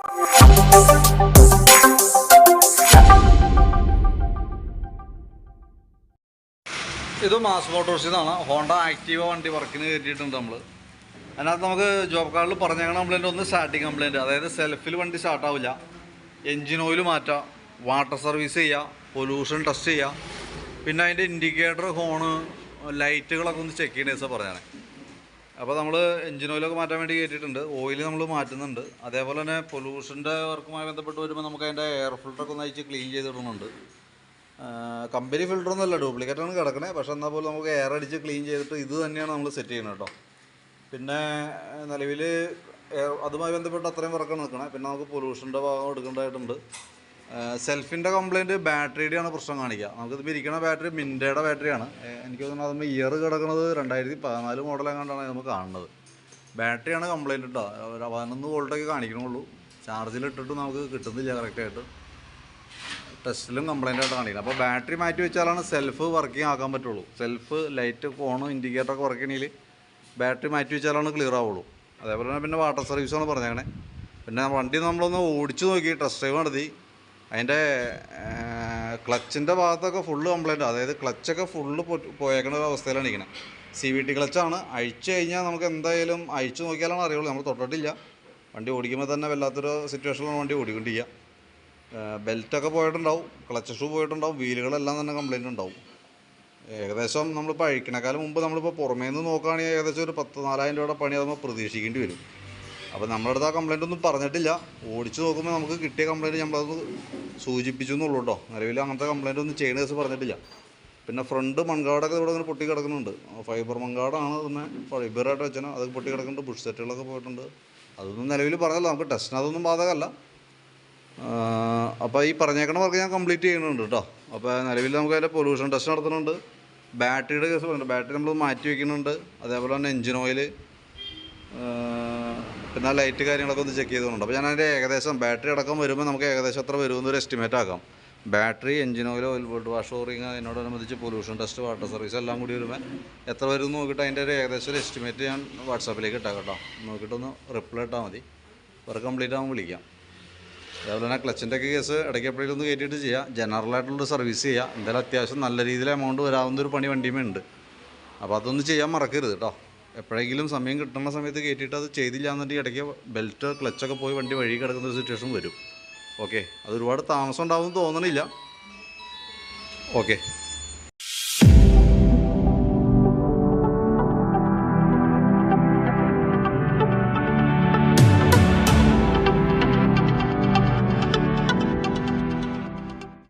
ഇത് മാസ് മോട്ടോഴ്സിൽ നിന്നാണ് Honda Activa വണ്ടി വർക്കിന് കയറ്റിയിട്ടുണ്ട് നമ്മൾ. അതിനകത്ത് നമുക്ക് ജോബ് കാർഡിൽ പറഞ്ഞേക്കുന്ന കംപ്ലയിൻറ്റ് ഒന്ന് സ്റ്റാർട്ടിങ് കംപ്ലയിൻറ്റ്, അതായത് സെൽഫിൽ വണ്ടി സ്റ്റാർട്ടാവില്ല, എൻജിൻ ഓയിൽ മാറ്റാം, വാട്ടർ സർവീസ് ചെയ്യുക, പൊല്യൂഷൻ ടെസ്റ്റ് ചെയ്യുക, പിന്നെ അതിൻ്റെ ഇൻഡിക്കേറ്റർ ഹോണ് ലൈറ്റുകളൊക്കെ ഒന്ന് ചെക്ക് ചെയ്യണ ദിവസം പറഞ്ഞാണ്. അപ്പോൾ നമ്മൾ എൻജിൻ ഓയിലൊക്കെ മാറ്റാൻ വേണ്ടി കയറ്റിയിട്ടുണ്ട്, ഓയിൽ നമ്മൾ മാറ്റുന്നുണ്ട്. അതേപോലെ തന്നെ പൊല്യൂഷൻ്റെ വർക്കുമായി ബന്ധപ്പെട്ട് വരുമ്പോൾ നമുക്ക് അതിൻ്റെ എയർ ഫിൽറ്ററൊക്കെ ഒന്ന് അയച്ച് ക്ലീൻ ചെയ്തിടുന്നുണ്ട്. കമ്പനി ഫിൽറ്ററൊന്നുമല്ല, ഡ്യൂപ്ലിക്കേറ്റാണ് കിടക്കണേ. പക്ഷേ എന്നാൽ പോലും നമുക്ക് എയർ അടിച്ച് ക്ലീൻ ചെയ്തിട്ട് ഇത് തന്നെയാണ് നമ്മൾ സെറ്റ് ചെയ്യുന്നത് കേട്ടോ. പിന്നെ നിലവിൽ അതുമായി ബന്ധപ്പെട്ട് അത്രയും വർക്കാണ് നിൽക്കണേ. പിന്നെ നമുക്ക് പൊല്യൂഷൻ്റെ ഭാഗം എടുക്കേണ്ടതായിട്ടുണ്ട്. സെൽഫിൻ്റെ കംപ്ലയിൻറ്റ് ബാറ്ററിയുടെയാണ് പ്രശ്നം കാണിക്കുക. നമുക്കിത് ഇരിക്കുന്ന ബാറ്ററി മിൻറ്റയുടെ ബാറ്ററിയാണ്. എനിക്ക് തോന്നുന്നത് അതുമ്പോൾ ഇയർ കിടക്കുന്നത് 2014 മോഡലെങ്ങാണ്ടാണ് നമുക്ക് കാണുന്നത്. ബാറ്ററിയാണ് കംപ്ലയിൻറ്റ് കേട്ടോ. 11 വോൾട്ടൊക്കെ കാണിക്കണുള്ളൂ. ചാർജിലിട്ടിട്ട് നമുക്ക് കിട്ടുന്നില്ല കറക്റ്റായിട്ട്. ടെസ്റ്റിലും കംപ്ലയിൻ്റ് ആയിട്ട് കാണിക്കുന്നത്. അപ്പോൾ ബാറ്ററി മാറ്റി വെച്ചാലാണ് സെൽഫ് വർക്കിംഗ് ആക്കാൻ പറ്റുള്ളൂ. സെൽഫ് ലൈറ്റ് ഫോണും ഇൻഡിക്കേറ്ററൊക്കെ വർക്ക് ചെയ്യണമെങ്കിൽ ബാറ്ററി മാറ്റി വെച്ചാലാണ് ക്ലിയർ ആവുള്ളൂ. അതേപോലെ തന്നെ പിന്നെ വാട്ടർ സർവീസാണ് പറഞ്ഞേക്കണേ. പിന്നെ വണ്ടി നമ്മളൊന്ന് ഓടിച്ച് നോക്കി, ടെസ്റ്റ് ഡ്രൈവ് നടത്തി. അതിൻ്റെ ക്ലച്ചിൻ്റെ ഭാഗത്തൊക്കെ ഫുള്ള് കംപ്ലയിൻ്റ്, അതായത് ക്ലച്ചൊക്കെ ഫുള്ള് പോയേക്കണ ഒരു അവസ്ഥയിലാണ് ഇരിക്കുന്നത്. CVT ക്ലച്ചാണ്. അഴിച്ചു കഴിഞ്ഞാൽ നമുക്ക് എന്തായാലും അഴിച്ചു നോക്കിയാലാണ് അറിയുള്ളൂ. നമ്മൾ തൊട്ടിട്ടില്ല. വണ്ടി ഓടിക്കുമ്പോൾ തന്നെ വല്ലാത്തൊരു സിറ്റുവേഷനിലാണ് വണ്ടി ഓടിക്കൊണ്ടിരിക്കുക. ബെൽറ്റൊക്കെ പോയിട്ടുണ്ടാവും, ക്ലച്ച് ഷൂ പോയിട്ടുണ്ടാവും, വീലുകളെല്ലാം തന്നെ കംപ്ലയിൻ്റ് ഉണ്ടാവും. ഏകദേശം നമ്മളിപ്പോൾ അഴിക്കണേക്കാളും മുമ്പ് നമ്മളിപ്പോൾ പുറമേ നിന്ന് നോക്കുകയാണെങ്കിൽ ഏകദേശം ഒരു 10-4000 രൂപയുടെ പണി നമ്മൾ പ്രതീക്ഷിക്കേണ്ടി വരും. അപ്പോൾ നമ്മുടെ അടുത്ത് ആ കംപ്ലയിൻ്റ് ഒന്നും പറഞ്ഞിട്ടില്ല. ഓടിച്ച് നോക്കുമ്പോൾ നമുക്ക് കിട്ടിയ കംപ്ലയിൻറ്റ് നമ്മളത് സൂചിപ്പിച്ചു എന്നുള്ളൂ കേട്ടോ. നിലവിൽ അങ്ങനത്തെ കംപ്ലയിൻ്റ് ഒന്നും ചെയ്യുന്ന കേസ് പറഞ്ഞിട്ടില്ല. പിന്നെ ഫ്രണ്ട് മൺകാടൊക്കെ ഇവിടെ ഇങ്ങനെ പൊട്ടി കിടക്കുന്നുണ്ട്. ഫൈബർ മൺകാടാണ്, പിന്നെ ഫൈബറായിട്ട് വെച്ചാൽ അത് പൊട്ടി കിടക്കുന്നുണ്ട്. ബുഷ് സെറ്റുകളൊക്കെ പോയിട്ടുണ്ട്. അതൊന്നും നിലവിൽ പറഞ്ഞല്ലോ, നമുക്ക് ടെസ്റ്റിന് അതൊന്നും ബാധകമല്ല. അപ്പോൾ ഈ പറഞ്ഞേക്കണ വർക്ക് ഞാൻ കംപ്ലീറ്റ് ചെയ്യുന്നുണ്ട് കേട്ടോ. അപ്പോൾ നിലവിൽ നമുക്ക് അതിൻ്റെ പൊല്യൂഷൻ ടെസ്റ്റ് നടത്തുന്നുണ്ട്. ബാറ്ററിയുടെ കേസ് പറയുന്നുണ്ട്, ബാറ്ററി നമ്മൾ മാറ്റി വയ്ക്കുന്നുണ്ട്. അതേപോലെ തന്നെ എൻജിൻ ഓയിൽ, പിന്നെ ലൈറ്റ് കാര്യങ്ങളൊക്കെ ഒന്ന് ചെക്ക് ചെയ്തുകൊണ്ട്. അപ്പോൾ ഞാൻ അതിൻ്റെ ഏകദേശം ബാറ്ററി അടക്കം വരുമ്പോൾ നമുക്ക് ഏകദേശം എത്ര വരുമെന്നൊരു എസ്റ്റിമേറ്റ് ആക്കാം. Battery, engine oil, oil bolt wash O-ring, അതിനോടനുബന്ധിച്ച് പൊല്യൂഷൻ ടെസ്റ്റ്, വാട്ടർ സർവീസ് എല്ലാം കൂടി വരുമ്പോൾ എത്ര വരും നോക്കിയിട്ട് അതിൻ്റെ ഒരു ഏകദേശം ഒരു എസ്റ്റിമേറ്റ് ഞാൻ വാട്സാപ്പിലേക്ക് ഇട്ടാം കേട്ടോ. നോക്കിയിട്ടൊന്ന് റിപ്ലൈ ഇട്ടാൽ മതി. വർക്ക് കംപ്ലീറ്റ് ആകുമ്പോൾ വിളിക്കാം. അതേപോലെ തന്നെ ക്ലച്ചിൻ്റെ കേസ് ഇടയ്ക്ക് എപ്പോഴേലും ഒന്ന് കയറ്റിയിട്ട് ചെയ്യുക. ജനറലായിട്ടുള്ളൊരു സർവീസ് ചെയ്യുക. എന്തായാലും അത്യാവശ്യം നല്ല രീതിയിൽ എമൗണ്ട് വരാവുന്നൊരു പണി വണ്ടിയുമേ ഉണ്ട്. അപ്പോൾ അതൊന്നും ചെയ്യാൻ മറക്കരുത് കേട്ടോ. എപ്പോഴെങ്കിലും സമയം കിട്ടുന്ന സമയത്ത് കയറ്റിയിട്ട് അത് ചെയ്തില്ല എന്നുണ്ടെങ്കിൽ ഇടയ്ക്ക് ബെൽറ്റ് ക്ലച്ചൊക്കെ പോയി വണ്ടി വഴി കിടക്കുന്ന ഒരു സിറ്റുവേഷൻ വരും. ഓക്കെ, അത് ഒരുപാട് താമസം ഉണ്ടാവുമെന്ന് തോന്നണില്ല. ഓക്കെ.